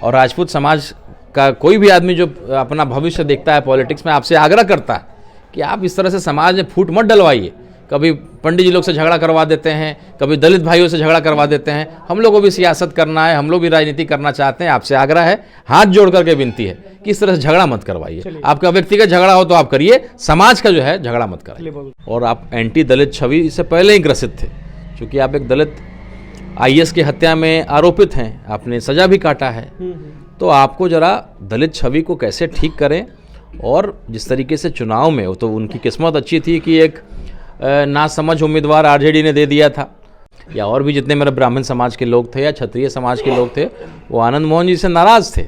और राजपूत समाज का कोई भी आदमी जो अपना भविष्य देखता है पॉलिटिक्स में, आपसे आग्रह करता है कि आप इस तरह से समाज में फूट मत डलवाइए। कभी पंडित जी लोग से झगड़ा करवा देते हैं, कभी दलित भाइयों से झगड़ा करवा देते हैं। हम लोग को भी सियासत करना है, हम लोग भी राजनीति करना चाहते हैं। आपसे आग्रह है, हाथ जोड़ करके विनती है कि इस तरह से झगड़ा मत करवाइए। आपका व्यक्तिगत झगड़ा हो तो आप करिए, समाज का जो है झगड़ा मत कराइए। और आप एंटी दलित छवि से पहले ही ग्रसित थे, क्योंकि आप एक दलित IAS की हत्या में आरोपित हैं, आपने सजा भी काटा है। तो आपको जरा दलित छवि को कैसे ठीक करें। और जिस तरीके से चुनाव में, वो तो उनकी किस्मत अच्छी थी कि एक नासमझ उम्मीदवार RJD ने दे दिया था, या और भी जितने मेरे ब्राह्मण समाज के लोग थे या क्षत्रिय समाज के लोग थे, वो आनंद मोहन जी से नाराज़ थे।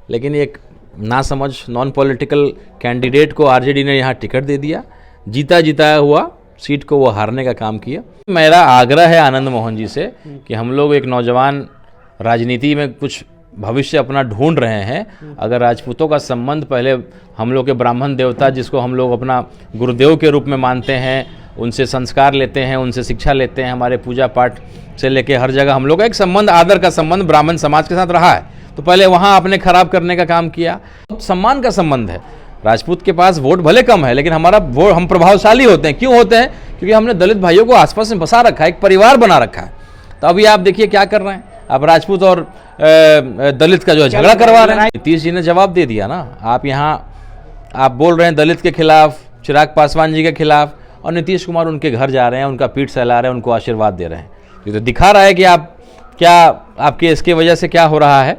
लेकिन एक नासमझ नॉन पॉलिटिकल कैंडिडेट को RJD ने यहाँ टिकट दे दिया, जीता जिताया हुआ सीट को वो हारने का काम किया। मेरा आग्रह है आनंद मोहन जी से कि हम लोग एक नौजवान राजनीति में कुछ भविष्य अपना ढूंढ रहे हैं। अगर राजपूतों का संबंध पहले हम लोग के ब्राह्मण देवता, जिसको हम लोग अपना गुरुदेव के रूप में मानते हैं, उनसे संस्कार लेते हैं, उनसे शिक्षा लेते हैं, हमारे पूजा पाठ से लेके हर जगह हम लोग का एक संबंध, आदर का संबंध ब्राह्मण समाज के साथ रहा है, तो पहले वहाँ आपने खराब करने का काम किया। सम्मान का संबंध है। राजपूत के पास वोट भले कम है, लेकिन हमारा वोट, हम प्रभावशाली होते हैं। क्यों होते हैं? क्योंकि हमने दलित भाइयों को आसपास में बसा रखा है, एक परिवार बना रखा है। तो अभी आप देखिए क्या कर रहे हैं, आप राजपूत और दलित का जो है झगड़ा करवा रहे हैं। नीतीश जी ने जवाब दे दिया ना। आप यहाँ आप बोल रहे हैं दलित के खिलाफ, चिराग पासवान जी के खिलाफ, और नीतीश कुमार उनके घर जा रहे हैं, उनका पीठ सहला रहे हैं, उनको आशीर्वाद दे रहे हैं। ये तो दिखा रहा है कि आप क्या, आपके इसके वजह से क्या हो रहा है।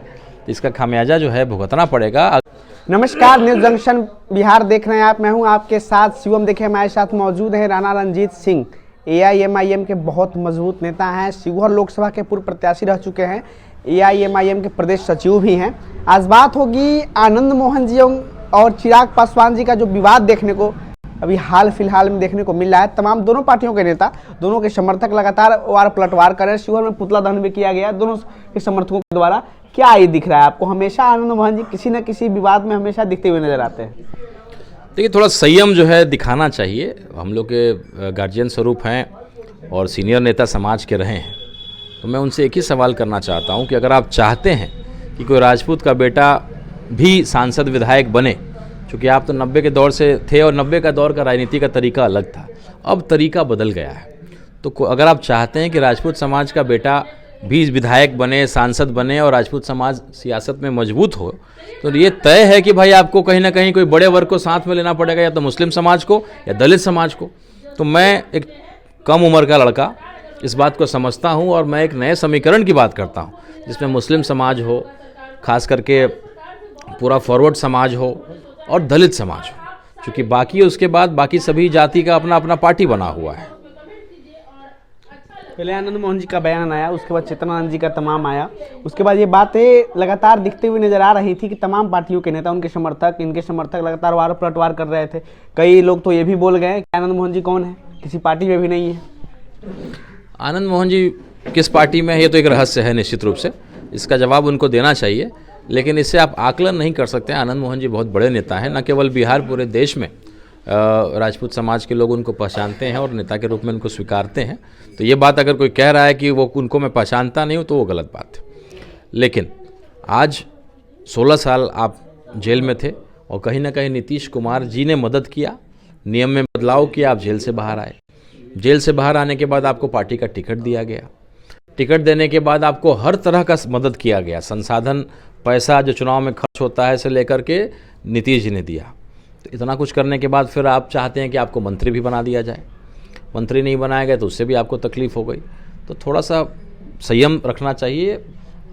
इसका खामियाजा जो है भुगतना पड़ेगा। नमस्कार, न्यूज जंक्शन बिहार देख रहे हैं आप। मैं हूं आपके साथ शिवम। देखिए हमारे साथ मौजूद हैं राणा रणजीत सिंह, AIMIM के बहुत मजबूत नेता हैं, शिवहर लोकसभा के पूर्व प्रत्याशी रह चुके हैं, AIMIM के प्रदेश सचिव भी हैं। आज बात होगी आनंद मोहन जी और चिराग पासवान जी का जो विवाद देखने को अभी हाल फिलहाल में देखने को मिल रहा है। तमाम दोनों पार्टियों के नेता, दोनों के समर्थक लगातार वार पलटवार कर रहे हैं। शिवहर में पुतला दहन भी किया गया दोनों के समर्थकों के द्वारा। क्या ये दिख रहा है आपको? हमेशा आनंद मोहन जी किसी न किसी विवाद में हमेशा दिखते हुए नजर आते हैं। देखिए, थोड़ा संयम जो है दिखाना चाहिए। हम लोग के गार्जियन स्वरूप हैं और सीनियर नेता समाज के रहे हैं, तो मैं उनसे एक ही सवाल करना चाहता हूं कि अगर आप चाहते हैं कि कोई राजपूत का बेटा भी सांसद विधायक बने, क्योंकि आप तो 90 के दौर से थे और 90 का दौर का राजनीति का तरीका अलग था, अब तरीका बदल गया है। तो अगर आप चाहते हैं कि राजपूत समाज का बेटा भी विधायक बने, सांसद बने और राजपूत समाज सियासत में मजबूत हो, तो ये तय है कि भाई आपको कहीं ना कहीं कोई बड़े वर्ग को साथ में लेना पड़ेगा, या तो मुस्लिम समाज को या दलित समाज को। तो मैं एक कम उम्र का लड़का इस बात को समझता हूँ, और मैं एक नए समीकरण की बात करता हूँ जिसमें मुस्लिम समाज हो, खास करके पूरा फॉरवर्ड समाज हो, और दलित समाज हो, क्योंकि बाकी उसके बाद बाकी सभी जाति का अपना अपना पार्टी बना हुआ है। पहले आनंद मोहन जी का बयान आया, उसके बाद चेतनानंद जी का तमाम आया, उसके बाद ये बातें लगातार दिखते हुए नजर आ रही थी कि तमाम पार्टियों के नेता, उनके समर्थक, इनके समर्थक लगातार वार पलटवार कर रहे थे। कई लोग तो ये भी बोल गए कि आनंद मोहन जी कौन है, किसी पार्टी में भी नहीं है। आनंद मोहन जी किस पार्टी में है ये तो एक रहस्य है, निश्चित रूप से इसका जवाब उनको देना चाहिए, लेकिन इससे आप आकलन नहीं कर सकते। आनंद मोहन जी बहुत बड़े नेता हैं, न केवल बिहार, पूरे देश में राजपूत समाज के लोग उनको पहचानते हैं और नेता के रूप में उनको स्वीकारते हैं। तो ये बात अगर कोई कह रहा है कि वो उनको मैं पहचानता नहीं हूँ, तो वो गलत बात है। लेकिन आज 16 साल आप जेल में थे, और कहीं ना कहीं नीतीश कुमार जी ने मदद किया, नियम में बदलाव किया, आप जेल से बाहर आए। जेल से बाहर आने के बाद आपको पार्टी का टिकट दिया गया। टिकट देने के बाद आपको हर तरह का मदद किया गया, संसाधन, पैसा जो चुनाव में खर्च होता है से लेकर के नीतीश जी ने दिया। तो इतना कुछ करने के बाद फिर आप चाहते हैं कि आपको मंत्री भी बना दिया जाए। मंत्री नहीं बनाया गया तो उससे भी आपको तकलीफ हो गई। तो थोड़ा सा संयम रखना चाहिए।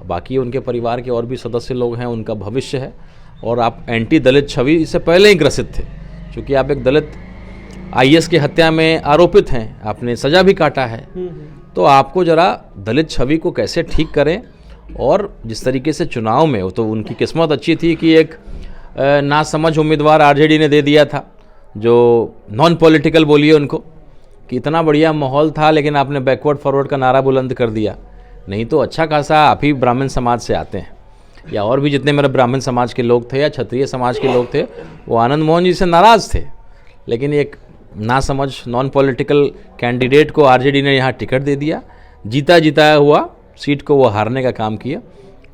बाकी उनके परिवार के और भी सदस्य लोग हैं, उनका भविष्य है। और आप एंटी दलित छवि से पहले ही ग्रसित थे, क्योंकि आप एक दलित IAS की हत्या में आरोपित हैं, आपने सजा भी काटा है। तो आपको जरा दलित छवि को कैसे ठीक करें। और जिस तरीके से चुनाव में, वो तो उनकी किस्मत अच्छी थी कि एक नासमझ उम्मीदवार RJD ने दे दिया था, जो नॉन पॉलिटिकल बोलिए उनको, कि इतना बढ़िया माहौल था, लेकिन आपने बैकवर्ड फॉरवर्ड का नारा बुलंद कर दिया। नहीं तो अच्छा खासा आप ही ब्राह्मण समाज से आते हैं, या और भी जितने मेरे ब्राह्मण समाज के लोग थे या क्षत्रिय समाज के लोग थे, वो आनंद मोहन जी से नाराज़ थे। लेकिन एक नासमझ नॉन पॉलिटिकल कैंडिडेट को RJD ने यहाँ टिकट दे दिया, जीता जिताया हुआ सीट को वो हारने का काम किया।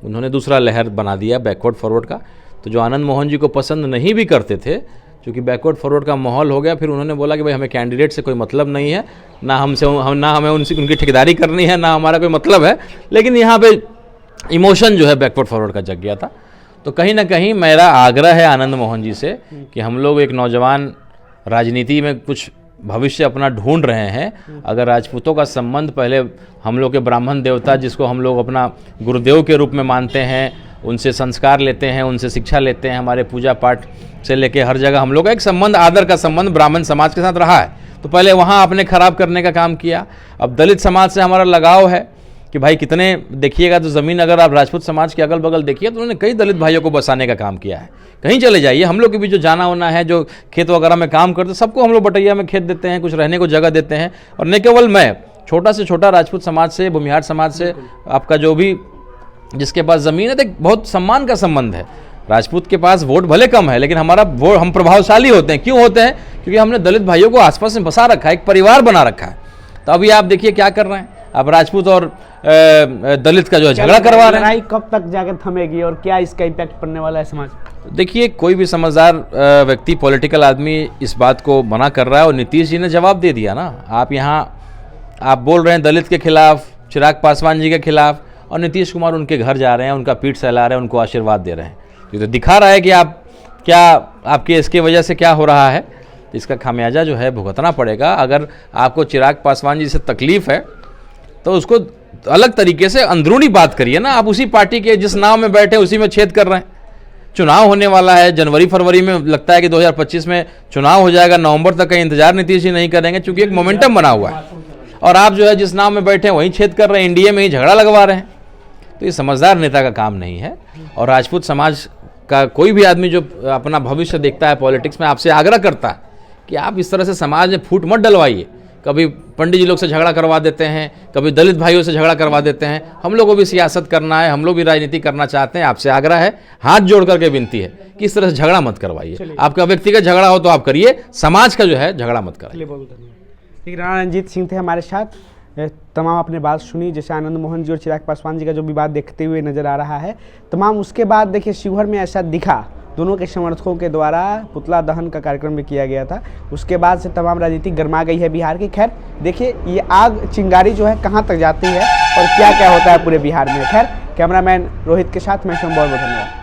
उन्होंने दूसरा लहर बना दिया बैकवर्ड फॉरवर्ड का। तो जो आनंद मोहन जी को पसंद नहीं भी करते थे, क्योंकि बैकवर्ड फॉरवर्ड का माहौल हो गया, फिर उन्होंने बोला कि भाई हमें कैंडिडेट से कोई मतलब नहीं है, ना हमें उनकी ठेकेदारी करनी है, ना हमारा कोई मतलब है, लेकिन यहाँ पे इमोशन जो है बैकवर्ड फॉरवर्ड का जग गया था। तो कहीं ना कहीं मेरा आग्रह है आनंद मोहन जी से कि हम लोग एक नौजवान राजनीति में कुछ भविष्य अपना ढूंढ रहे हैं। अगर राजपूतों का संबंध पहले हम लोग के ब्राह्मण देवता, जिसको हम लोग अपना गुरुदेव के रूप में मानते हैं, उनसे संस्कार लेते हैं, उनसे शिक्षा लेते हैं, हमारे पूजा पाठ से लेके हर जगह हम लोग का एक संबंध, आदर का संबंध ब्राह्मण समाज के साथ रहा है, तो पहले वहाँ आपने खराब करने का काम किया। अब दलित समाज से हमारा लगाव है कि भाई कितने देखिएगा तो ज़मीन अगर आप राजपूत समाज के अगल बगल देखिए तो उन्होंने कई दलित भाइयों को बसाने का काम किया है। कहीं चले जाइए, हम लोग के भी जो जाना होना है, जो खेत वगैरह में काम करते, सबको हम लोग बटैया में खेत देते हैं, कुछ रहने को जगह देते हैं। और न केवल मैं, छोटा से छोटा राजपूत समाज से, भूमिहार समाज से, आपका जो भी जिसके पास ज़मीन है, तो बहुत सम्मान का संबंध है। राजपूत के पास वोट भले कम है, लेकिन हमारा वोट, हम प्रभावशाली होते हैं। क्यों होते हैं? क्योंकि हमने दलित भाइयों को आसपास में बसा रखा है, एक परिवार बना रखा है। तो अभी आप देखिए क्या कर रहे हैं, अब राजपूत और दलित का जो है झगड़ा करवा रहे हैं। लड़ाई कब तक जाकर थमेगी और क्या इसका इम्पैक्ट पड़ने वाला है समाज? देखिए, कोई भी समझदार व्यक्ति, पॉलिटिकल आदमी इस बात को मना कर रहा है, और नीतीश जी ने जवाब दे दिया ना। आप यहाँ आप बोल रहे हैं दलित के खिलाफ, चिराग पासवान जी के खिलाफ, और नीतीश कुमार उनके घर जा रहे हैं, उनका पीठ सहला रहे हैं, उनको आशीर्वाद दे रहे हैं। ये तो दिखा रहा है कि आप क्या, आपके इसके वजह से क्या हो रहा है। इसका खामियाजा जो है भुगतना पड़ेगा। अगर आपको चिराग पासवान जी से तकलीफ है तो उसको अलग तरीके से अंदरूनी बात करिए ना। आप उसी पार्टी के जिस नाव में बैठे उसी में छेद कर रहे हैं। चुनाव होने वाला है जनवरी फरवरी में, लगता है कि 2025 में चुनाव हो जाएगा। नवंबर तक का इंतजार नीतीश जी नहीं करेंगे, क्योंकि एक मोमेंटम बना हुआ है। और आप जो है जिस नाव में बैठे हैं वहीं छेद कर रहे हैं, एनडीए में ही झगड़ा लगवा रहे हैं। तो ये समझदार नेता का काम नहीं है। और राजपूत समाज का कोई भी आदमी जो अपना भविष्य देखता है पॉलिटिक्स में, आपसे आग्रह करता है कि आप इस तरह से समाज में फूट मत डलवाइए। कभी पंडित जी लोग से झगड़ा करवा देते हैं, कभी दलित भाइयों से झगड़ा करवा देते हैं। हम लोग को भी सियासत करना है, हम लोग भी राजनीति करना चाहते हैं। आपसे आग्रह है, हाथ जोड़ करके विनती है कि इस तरह से झगड़ा मत करवाइए। आपका व्यक्तिगत झगड़ा हो तो आप करिए, समाज का जो है झगड़ा मत कराइए। ठीक, राणा रंजीत सिंह थे हमारे साथ। तमाम आपने बात सुनी, जैसे आनंद मोहन जी और चिराग पासवान जी का जो विवाद देखते हुए नजर आ रहा है तमाम। उसके बाद देखिए शिवहर में ऐसा दिखा, दोनों के समर्थकों के द्वारा पुतला दहन का कार्यक्रम भी किया गया था। उसके बाद से तमाम राजनीति गर्मा गई है बिहार की। खैर देखिए, ये आग चिंगारी जो है कहाँ तक जाती है और क्या क्या होता है पूरे बिहार में। खैर, कैमरामैन रोहित के साथ मैं बहुत बहुत धन्यवाद।